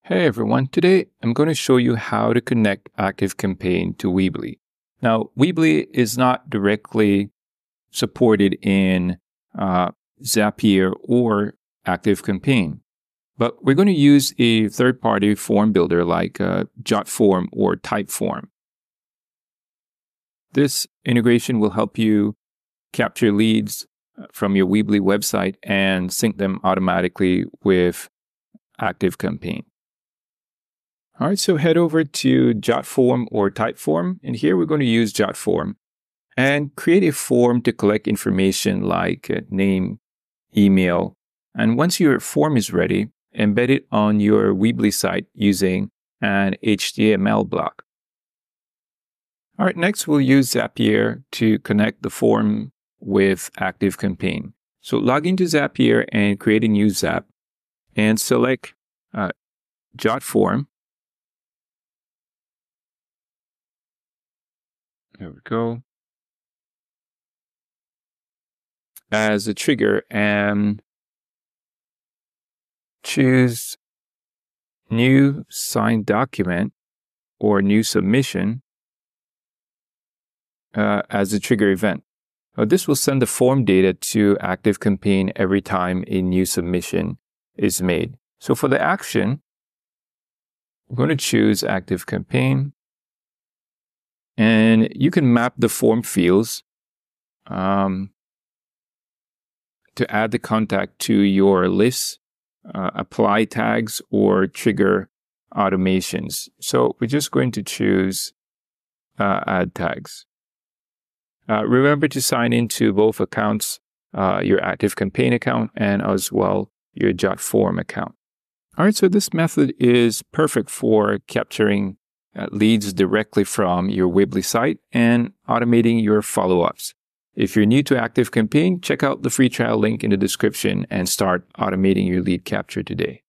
Hey everyone, today I'm going to show you how to connect ActiveCampaign to Weebly. Now, Weebly is not directly supported in Zapier or ActiveCampaign, but we're going to use a third-party form builder like JotForm or Typeform. This integration will help you capture leads from your Weebly website and sync them automatically with ActiveCampaign. All right, so head over to JotForm or Typeform, and here we're going to use JotForm and create a form to collect information like name, email, and once your form is ready, embed it on your Weebly site using an HTML block. All right, next we'll use Zapier to connect the form with ActiveCampaign. So log into Zapier and create a new Zap and select JotForm. There we go. As a trigger, and choose new signed document or new submission as a trigger event. This will send the form data to ActiveCampaign every time a new submission is made. So for the action, I'm going to choose ActiveCampaign. And you can map the form fields to add the contact to your list, apply tags, or trigger automations. So we're just going to choose add tags. Remember to sign into both accounts, your ActiveCampaign account and as well your JotForm account. All right, so this method is perfect for capturing leads directly from your Weebly site and automating your follow-ups. If you're new to ActiveCampaign, check out the free trial link in the description and start automating your lead capture today.